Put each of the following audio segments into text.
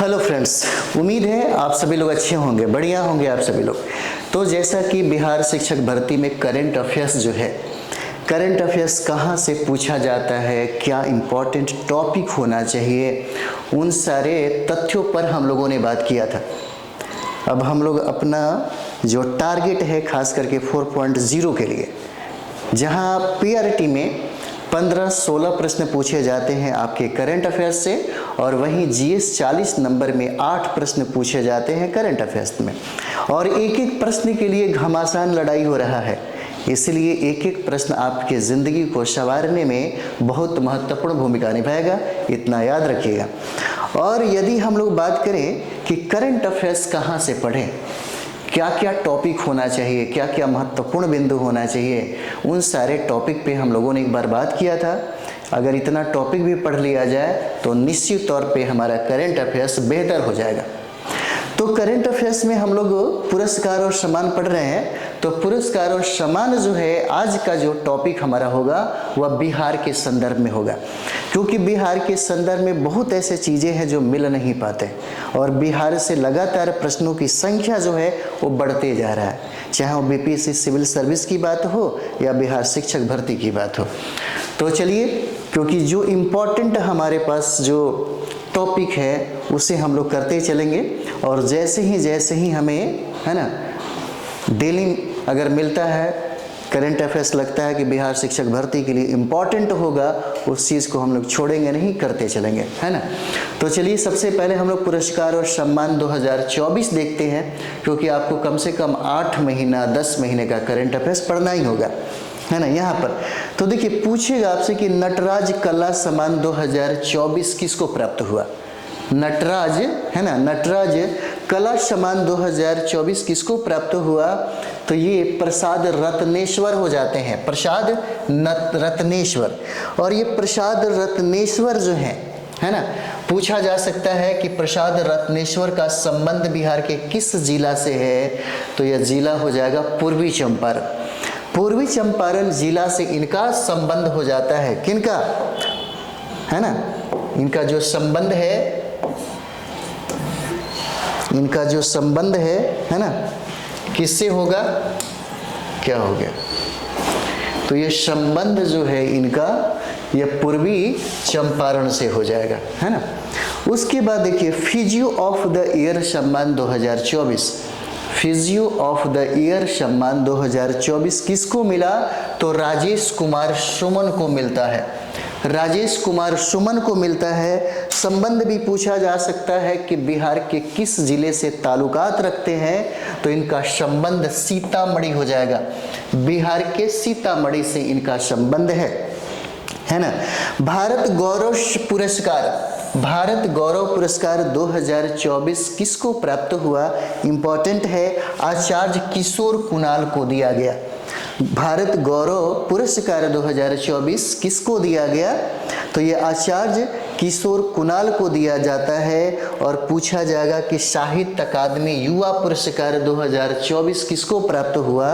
Hello friends, उम्मीद है आप सभी लोग अच्छे होंगे, बढ़िया होंगे आप सभी लोग। तो जैसा कि बिहार शिक्षक भर्ती में करंट अफेयर्स जो है, करंट अफेयर्स कहाँ से पूछा जाता है, क्या इम्पोर्टेंट टॉपिक होना चाहिए, उन सारे तथ्यों पर हम लोगों ने बात किया था। अब हम लोग अपना जो टारगेट है खास करके 4.0 के लिए, जहाँ पीआरटी में 15-16 प्रश्न पूछे जाते हैं आपके करंट अफेयर्स से, और वहीं जीएस 40 नंबर में 8 प्रश्न पूछे जाते हैं करंट अफेयर्स में, और एक एक प्रश्न के लिए घमासान लड़ाई हो रहा है। इसलिए एक एक प्रश्न आपके ज़िंदगी को संवारने में बहुत महत्वपूर्ण भूमिका निभाएगा, इतना याद रखिएगा। और यदि हम लोग बात करें कि करंट अफेयर्स कहाँ से पढ़ें, क्या क्या टॉपिक होना चाहिए, क्या क्या महत्वपूर्ण बिंदु होना चाहिए, उन सारे टॉपिक पे हम लोगों ने एक बार बात किया था। अगर इतना टॉपिक भी पढ़ लिया जाए तो निश्चित तौर पे हमारा करंट अफेयर्स बेहतर हो जाएगा। तो करंट अफेयर्स में हम लोग पुरस्कार और सम्मान पढ़ रहे हैं, तो पुरस्कार और सम्मान जो है, आज का जो टॉपिक हमारा होगा वह बिहार के संदर्भ में होगा, क्योंकि बिहार के संदर्भ में बहुत ऐसे चीज़ें हैं जो मिल नहीं पाते, और बिहार से लगातार प्रश्नों की संख्या जो है वो बढ़ते जा रहा है, चाहे वो बीपीएससी सिविल सर्विस की बात हो या बिहार शिक्षक भर्ती की बात हो। तो चलिए, क्योंकि जो इम्पोर्टेंट हमारे पास जो टॉपिक है उसे हम लोग करते चलेंगे, और जैसे ही हमें है ना डेली अगर मिलता है करंट अफेयर्स, लगता है कि बिहार शिक्षक भर्ती के लिए इम्पॉर्टेंट होगा, उस चीज़ को हम लोग छोड़ेंगे नहीं, करते चलेंगे, है ना। तो चलिए, सबसे पहले हम लोग पुरस्कार और सम्मान 2024 देखते हैं, क्योंकि आपको कम से कम 8 महीना 10 महीने का करंट अफेयर्स पढ़ना ही होगा, है ना। यहाँ पर तो देखिए, पूछेगा आपसे कि नटराज कला सम्मान 2024 किसको प्राप्त हुआ। नटराज, है ना, नटराज कला सम्मान 2024 किसको प्राप्त हुआ, तो ये प्रसाद रत्नेश्वर हो जाते हैं, प्रसाद रत्नेश्वर। और ये प्रसाद रत्नेश्वर जो है ना, पूछा जा सकता है कि प्रसाद रत्नेश्वर का संबंध बिहार के किस जिला से है, तो यह जिला हो जाएगा पूर्वी चंपारण। पूर्वी चंपारण जिला से इनका संबंध हो जाता है, किनका, है ना, इनका जो संबंध है, इनका जो संबंध है ना, किससे होगा, क्या हो गया, तो ये संबंध जो है इनका, ये पूर्वी चंपारण से हो जाएगा, है ना। उसके बाद देखिए, फिजियो ऑफ द ईयर सम्मान 2024, फिजियो ऑफ द ईयर सम्मान 2024 किसको मिला, तो राजेश कुमार सुमन को मिलता है, राजेश कुमार सुमन को मिलता है। संबंध भी पूछा जा सकता है कि बिहार के किस जिले से ताल्लुकात रखते हैं, तो इनका संबंध सीतामढ़ी हो जाएगा, बिहार के सीतामढ़ी से इनका संबंध है ना। भारत गौरव पुरस्कार, भारत गौरव पुरस्कार 2024 किसको प्राप्त हुआ, इंपॉर्टेंट है, आचार्य किशोर कुणाल को दिया गया। भारत गौरव पुरस्कार 2024 किसको दिया गया, तो ये आचार्य किशोर कुणाल को दिया जाता है। और पूछा जाएगा कि साहित्य अकादमी युवा पुरस्कार 2024 किसको प्राप्त हुआ,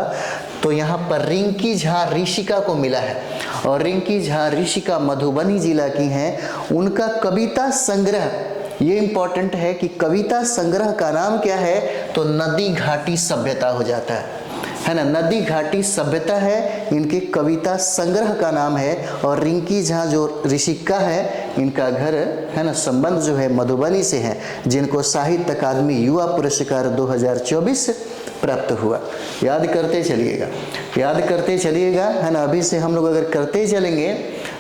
तो यहाँ पर रिंकी झा ऋषिका को मिला है, और रिंकी झा ऋषिका मधुबनी जिला की हैं। उनका कविता संग्रह, ये इंपॉर्टेंट है कि कविता संग्रह का नाम क्या है, तो नदी घाटी सभ्यता हो जाता है ना, नदी घाटी सभ्यता है, इनके कविता संग्रह का नाम है। और रिंकी झा जो ऋषिका है, इनका घर, है ना, संबंध जो है मधुबनी से है, जिनको साहित्य अकादमी युवा पुरस्कार 2024 प्राप्त हुआ। याद करते चलिएगा, याद करते चलिएगा, है ना। अभी से हम लोग अगर करते चलेंगे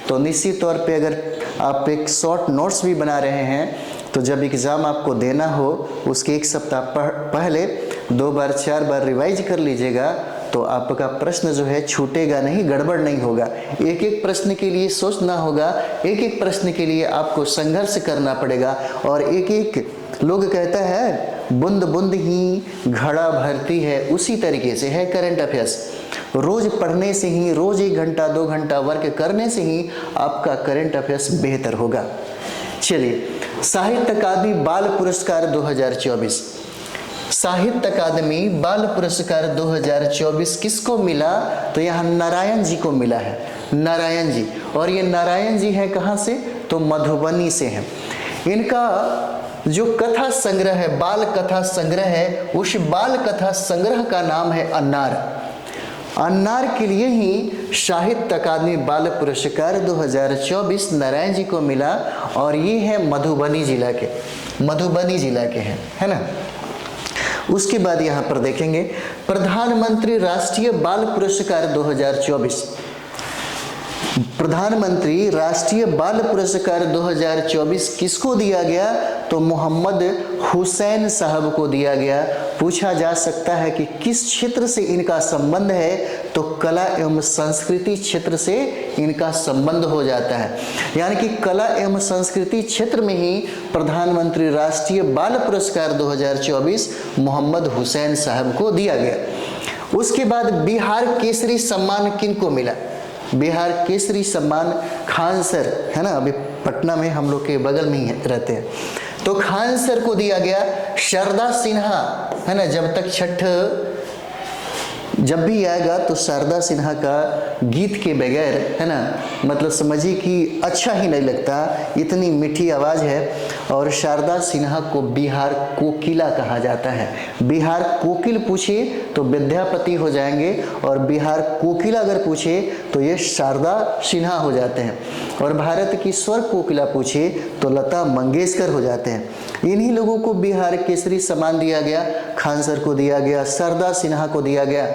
तो निश्चित तौर पे अगर आप एक शॉर्ट नोट्स भी बना रहे हैं, तो जब एग्ज़ाम आपको देना हो उसके एक सप्ताह पहले 2 बार 4 बार रिवाइज कर लीजिएगा, तो आपका प्रश्न जो है छूटेगा नहीं, गड़बड़ नहीं होगा। एक एक प्रश्न के लिए सोचना होगा, एक एक प्रश्न के लिए आपको संघर्ष करना पड़ेगा। और एक एक लोग कहता है बूंद बूंद ही घड़ा भरती है, उसी तरीके से है करंट अफेयर्स। रोज पढ़ने से ही, रोज 1 घंटा 2 घंटा वर्क करने से ही आपका करंट अफेयर्स बेहतर होगा। चलिए, साहित्य अकादमी बाल पुरस्कार 2024, साहित्य अकादमी बाल पुरस्कार 2024 किसको मिला, तो यहाँ नारायण जी को मिला है, नारायण जी। और ये नारायण जी है कहाँ से, तो मधुबनी से हैं। इनका जो कथा संग्रह है, बाल कथा संग्रह है, उस बाल कथा संग्रह का नाम है अन्नार। अन्नार के लिए ही साहित्य अकादमी बाल पुरस्कार 2024 नारायण जी को मिला, और ये है मधुबनी जिला के हैं, है ना। उसके बाद यहाँ पर देखेंगे प्रधानमंत्री राष्ट्रीय बाल पुरस्कार 2024। प्रधानमंत्री राष्ट्रीय बाल पुरस्कार 2024 किसको दिया गया? तो मोहम्मद हुसैन साहब को दिया गया। पूछा जा सकता है कि किस क्षेत्र से इनका संबंध है? तो कला एवं संस्कृति क्षेत्र से इनका संबंध हो जाता है, यानी कि कला एवं संस्कृति क्षेत्र में ही प्रधानमंत्री राष्ट्रीय बाल पुरस्कार 2024 मोहम्मद हुसैन साहब को दिया गया। उसके बाद बिहार केसरी सम्मान किनको मिला? बिहार केसरी सम्मान खान सर, है ना, अभी पटना में हम लोग के बगल में ही रहते हैं, तो खान सर को दिया गया। शारदा सिन्हा, है ना, जब भी आएगा तो शारदा सिन्हा का गीत के बगैर, है ना, मतलब समझिए कि अच्छा ही नहीं लगता, इतनी मीठी आवाज़ है। और शारदा सिन्हा को बिहार कोकिला कहा जाता है। बिहार कोकिल पूछे तो विद्यापति हो जाएंगे, और बिहार कोकिला अगर पूछे तो ये शारदा सिन्हा हो जाते हैं, और भारत की स्वर कोकिला पूछे तो लता मंगेशकर हो जाते हैं। इन्हीं लोगों को बिहार केसरी सम्मान दिया गया। खान सर को दिया गया, शारदा सिन्हा को दिया गया।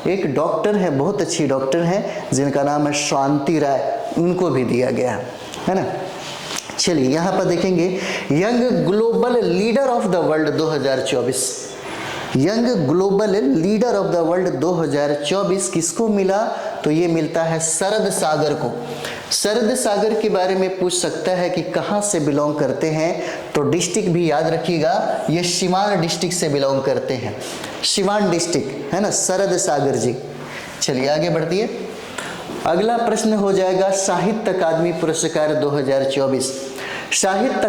एक डॉक्टर है, बहुत अच्छी डॉक्टर हैं, जिनका नाम है शांति राय, उनको भी दिया गया, है ना। चलिए यहाँ पर देखेंगे young global leader of the world 2024। Young global leader of the world 2024 किसको मिला? तो ये मिलता है शरद सागर को। शरद सागर के बारे में पूछ सकता है कि कहाँ से बिलोंग करते हैं, तो डिस्ट्रिक्ट भी याद रखिएगा, ये सिवान डिस्ट्रिक्ट से बिलोंग करते हैं, सिवान डिस्ट्रिक्ट, है ना, शरद सागर जी। चलिए आगे बढ़िए। अगला प्रश्न हो जाएगा साहित्य अकादमी पुरस्कार 2024। साहित्य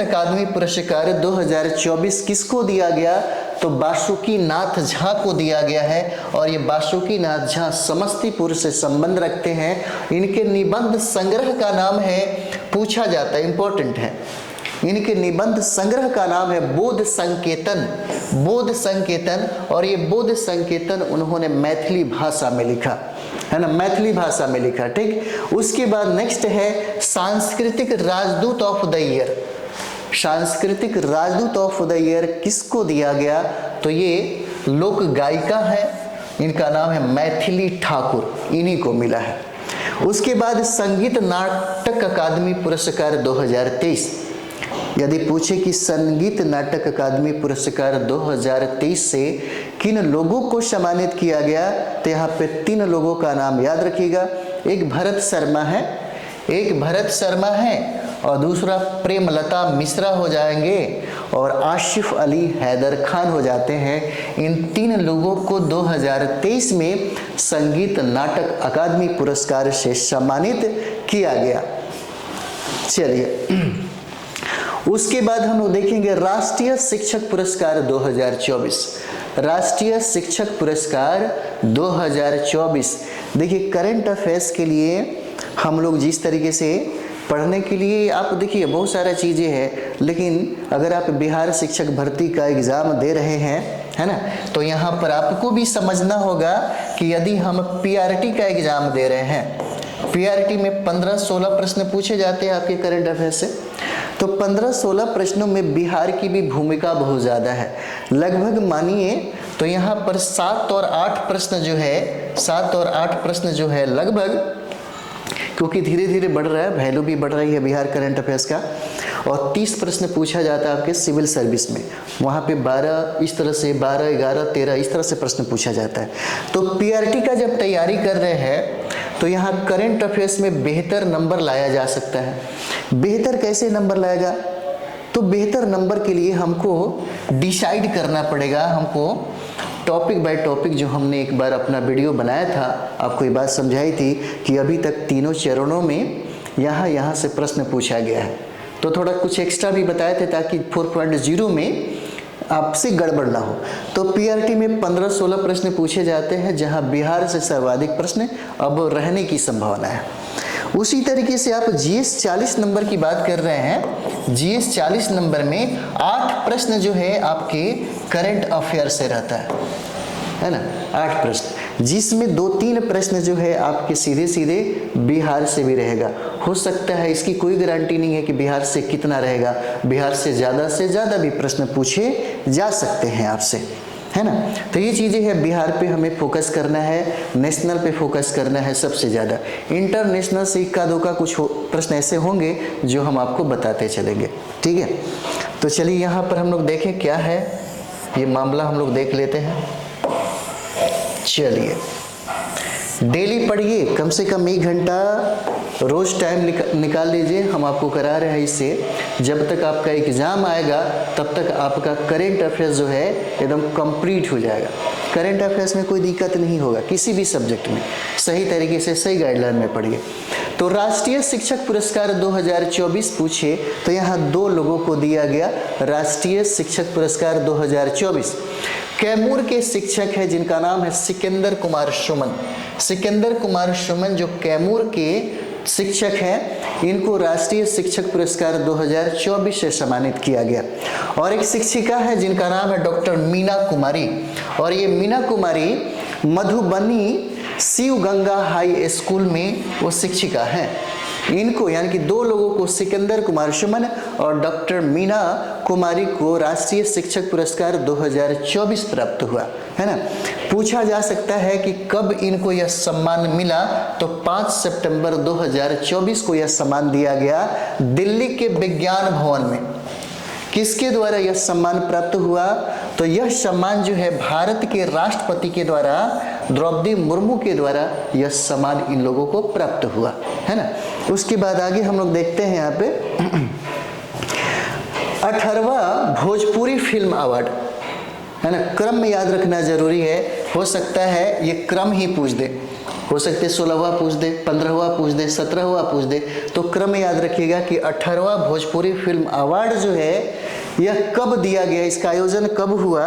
अकादमी पुरस्कार 2024 किसको दिया गया? तो बासुकी नाथ झा को दिया गया है, और ये बासुकी नाथ झा समस्तीपुर से संबंध रखते हैं। इनके निबंध संग्रह का नाम है, पूछा जाता है, इंपॉर्टेंट है, इनके निबंध संग्रह का नाम है बोध संकेतन, और ये बोध संकेतन उन्होंने मैथिली भाषा में लिखा, है ना, मैथिली भाषा में लिखा, ठीक। उसके बाद नेक्स्ट है सांस्कृतिक राजदूत ऑफ द ईयर। सांस्कृतिक राजदूत ऑफ द ईयर किसको दिया गया? तो ये लोक गायिका है, इनका नाम है मैथिली ठाकुर, इन्हीं को मिला है। उसके बाद संगीत नाटक अकादमी पुरस्कार 2023। यदि पूछे कि संगीत नाटक अकादमी पुरस्कार 2023 से किन लोगों को सम्मानित किया गया, तो यहाँ पे 3 लोगों का नाम याद रखिएगा। एक भरत शर्मा है, और दूसरा प्रेमलता मिश्रा हो जाएंगे, और आसिफ अली हैदर खान हो जाते हैं। इन 3 लोगों को 2023 में संगीत नाटक अकादमी पुरस्कार से सम्मानित किया गया। चलिए उसके बाद हम लोग देखेंगे राष्ट्रीय शिक्षक पुरस्कार 2024। राष्ट्रीय शिक्षक पुरस्कार 2024। देखिए करंट अफेयर्स के लिए हम लोग जिस तरीके से पढ़ने के लिए, आप देखिए बहुत सारा चीज़ें हैं, लेकिन अगर आप बिहार शिक्षक भर्ती का एग्ज़ाम दे रहे हैं, है ना, तो यहाँ पर आपको भी समझना होगा कि यदि हम पीआरटी का एग्ज़ाम दे रहे हैं, पीआरटी में 15-16 प्रश्न पूछे जाते हैं आपके करंट अफेयर से, तो 15-16 प्रश्नों में बिहार की भी भूमिका बहुत ज़्यादा है। लगभग मानिए तो यहाँ पर 7 और 8 प्रश्न जो है लगभग, क्योंकि धीरे धीरे बढ़ रहा है, वैल्यू भी बढ़ रही है बिहार करंट अफेयर्स का, और 30 प्रश्न पूछा जाता है आपके सिविल सर्विस में, वहाँ पे 12 इस तरह से 12, 11, 13 इस तरह से प्रश्न पूछा जाता है। तो पीआरटी का जब तैयारी कर रहे हैं तो यहाँ करंट अफेयर्स में बेहतर नंबर लाया जा सकता है। बेहतर कैसे नंबर लाएगा? तो बेहतर नंबर के लिए हमको डिसाइड करना पड़ेगा, हमको टॉपिक बाय टॉपिक, जो हमने एक बार अपना वीडियो बनाया था, आपको ये बात समझाई थी कि अभी तक तीनों चरणों में यहाँ से प्रश्न पूछा गया है, तो थोड़ा कुछ एक्स्ट्रा भी बताए थे ताकि 4.0 में आपसे गड़बड़ ना हो। तो पीआरटी में 15-16 प्रश्न पूछे जाते हैं, जहां बिहार से सर्वाधिक प्रश्न अब रहने की संभावना है। उसी तरीके से आप जीएस 40 नंबर की बात कर रहे हैं, जीएस 40 नंबर में 8 प्रश्न जो है आपके करंट अफेयर से रहता है ना, 8 प्रश्न, जिसमें 2-3 प्रश्न जो है आपके सीधे सीधे बिहार से भी रहेगा। हो सकता है, इसकी कोई गारंटी नहीं है कि बिहार से कितना रहेगा, बिहार से ज़्यादा भी प्रश्न पूछे जा सकते हैं आपसे, है ना। तो ये चीज़ें हैं, बिहार पे हमें फोकस करना है, नेशनल पे फोकस करना है सबसे ज़्यादा। इंटरनेशनल से इक्का दुक्का कुछ प्रश्न ऐसे होंगे जो हम आपको बताते चलेंगे, ठीक है। तो चलिए यहाँ पर हम लोग देखें क्या है ये मामला, हम लोग देख लेते हैं। चलिए, डेली पढ़िए, कम से कम 1 घंटा रोज टाइम निकाल लीजिए। हम आपको करा रहे हैं इससे, जब तक आपका एग्जाम आएगा तब तक आपका करेंट अफेयर्स जो है एकदम कंप्लीट हो जाएगा। करेंट अफेयर्स में कोई दिक्कत नहीं होगा, किसी भी सब्जेक्ट में सही तरीके से सही गाइडलाइन में पढ़िए। तो राष्ट्रीय शिक्षक पुरस्कार 2024 पूछे तो यहाँ 2 लोगों को दिया गया राष्ट्रीय शिक्षक पुरस्कार 2024। कैमूर के शिक्षक है जिनका नाम है सिकंदर कुमार सुमन। सिकंदर कुमार सुमन जो कैमूर के शिक्षक हैं, इनको राष्ट्रीय शिक्षक पुरस्कार 2024 से सम्मानित किया गया। और एक शिक्षिका है जिनका नाम है डॉक्टर मीना कुमारी, और ये मीना कुमारी मधुबनी शिव गंगा हाई स्कूल में वो शिक्षिका हैं। इनको यानी कि 2 लोगों को, सिकंदर कुमार सुमन और डॉक्टर मीना कुमारी को राष्ट्रीय शिक्षक पुरस्कार 2024 प्राप्त हुआ, है ना। पूछा जा सकता है कि कब इनको यह सम्मान मिला, तो 5 सितंबर 2024 को यह सम्मान दिया गया दिल्ली के विज्ञान भवन में। किसके द्वारा यह सम्मान प्राप्त हुआ, तो यह सम्मान जो है भारत के राष्ट्रपति के द्वारा, द्रौपदी मुर्मू के द्वारा यह सम्मान इन लोगों को प्राप्त हुआ, है ना। उसके बाद आगे हम लोग देखते हैं यहाँ पे 18वां भोजपुरी फिल्म अवार्ड, है ना। क्रम में याद रखना जरूरी है, हो सकता है ये क्रम ही पूछ दे, हो सकते 16वां पूछ दे, 15वां पूछ दे, 17वां पूछ दे। तो क्रम याद रखिएगा कि 18वां भोजपुरी फिल्म अवार्ड जो है यह कब दिया गया, इसका आयोजन कब हुआ,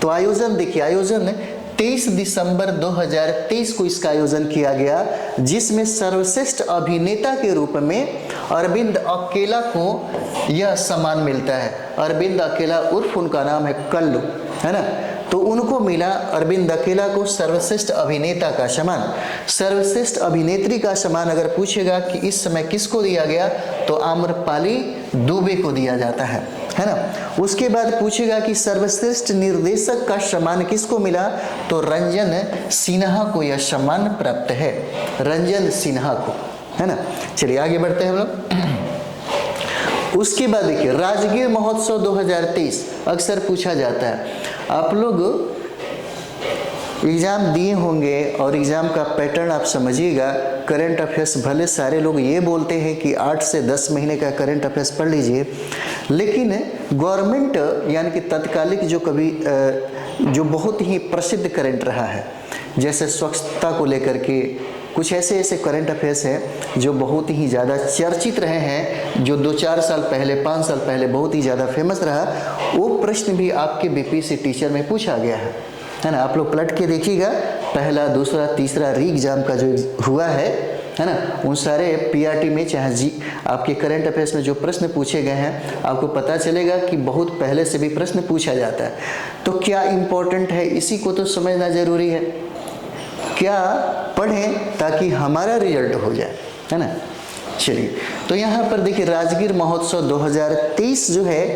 तो आयोजन देखिए, आयोजन 23 दिसंबर 2023 को इसका आयोजन किया गया, जिसमें सर्वश्रेष्ठ अभिनेता के रूप में अरविंद अकेला को यह सम्मान मिलता है। अरविंद अकेला उर्फ उनका नाम है कल्लू, है ना। तो उनको मिला, अरविंद अकेला को सर्वश्रेष्ठ अभिनेता का सम्मान। सर्वश्रेष्ठ अभिनेत्री का सम्मान अगर पूछेगा कि इस समय किसको दिया गया, तो आम्रपाली दुबे को दिया जाता है ना। उसके बाद पूछेगा कि सर्वश्रेष्ठ निर्देशक का सम्मान किसको मिला, तो रंजन सिन्हा को यह सम्मान प्राप्त है, रंजन सिन्हा को, है ना। चलिए आगे बढ़ते हैं हम लोग। उसके बाद देखिए राजगीर महोत्सव 2023 अक्सर पूछा जाता है। आप लोग एग्ज़ाम दिए होंगे और एग्ज़ाम का पैटर्न आप समझिएगा। करंट अफेयर्स भले सारे लोग ये बोलते हैं कि 8 से 10 महीने का करंट अफेयर्स पढ़ लीजिए, लेकिन गवर्नमेंट यानी कि तत्कालिक जो बहुत ही प्रसिद्ध करंट रहा है, जैसे स्वच्छता को लेकर के कुछ ऐसे करंट अफेयर्स हैं जो बहुत ही ज़्यादा चर्चित रहे हैं, जो 2-4 साल पहले, 5 साल पहले बहुत ही ज़्यादा फेमस रहा, वो प्रश्न भी आपके बीपीएससी टीचर में पूछा गया है ना। आप लोग पलट के देखिएगा, पहला, दूसरा, तीसरा री एग्जाम का जो हुआ है ना, उन सारे पीआरटी में चाहे आपके करंट अफेयर्स में जो प्रश्न पूछे गए हैं, आपको पता चलेगा कि बहुत पहले से भी प्रश्न पूछा जाता है। तो क्या इम्पोर्टेंट है, इसी को तो समझना जरूरी है। क्या पढ़ें ताकि हमारा रिजल्ट हो जाए, है ना। चलिए, तो यहाँ पर देखिए राजगीर महोत्सव 2023 जो है,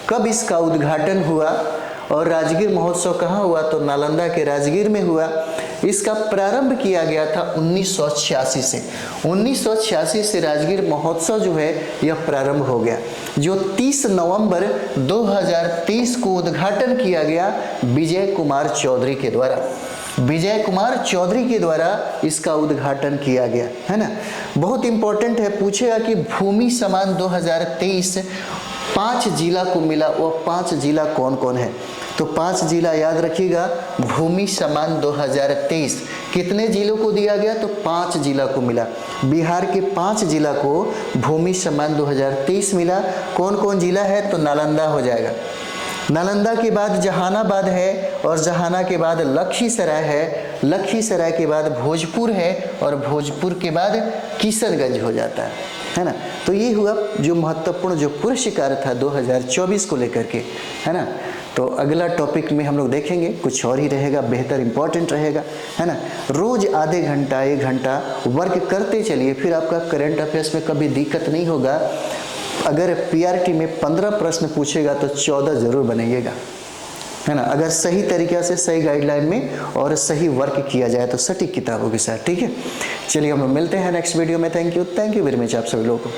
कब इसका उद्घाटन हुआ और राजगीर महोत्सव कहाँ हुआ, तो नालंदा के राजगीर में हुआ। इसका प्रारंभ किया गया था 1986 से। 1986 से राजगीर महोत्सव जो है यह प्रारंभ हो गया, जो 30 नवंबर 2023 को उद्घाटन किया गया विजय कुमार चौधरी के द्वारा। विजय कुमार चौधरी के द्वारा इसका उद्घाटन किया गया, है ना। बहुत इंपॉर्टेंट है, पूछेगा कि भूमि सम्मान 2023 5 जिला को मिला, वो 5 जिला कौन कौन है, तो 5 जिला याद रखिएगा। भूमि सम्मान 2023 कितने जिलों को दिया गया, तो 5 जिला को मिला। बिहार के 5 जिला को भूमि सम्मान 2023 मिला। कौन कौन जिला है, तो नालंदा हो जाएगा, नालंदा के बाद जहानाबाद है, और जहाना के बाद लखीसराय है, लखीसराय के बाद भोजपुर है और भोजपुर के बाद किशनगंज हो जाता है ना। तो ये हुआ जो महत्वपूर्ण जो पुरुष कार्य था 2024 को लेकर के, है ना। तो अगला टॉपिक में हम लोग देखेंगे कुछ और ही रहेगा, बेहतर इंपॉर्टेंट रहेगा, है ना। रोज आधे घंटा 1 घंटा वर्क करते चलिए, फिर आपका करंट अफेयर्स में कभी दिक्कत नहीं होगा। अगर पीआरटी में 15 प्रश्न पूछेगा तो 14 जरूर बनाइएगा, है ना, अगर सही तरीके से सही गाइडलाइन में और सही वर्क किया जाए तो सटीक किताबों के साथ। ठीक है, चलिए हम लोग मिलते हैं नेक्स्ट वीडियो में। थैंक यू वेरी मच आप सभी लोगों को।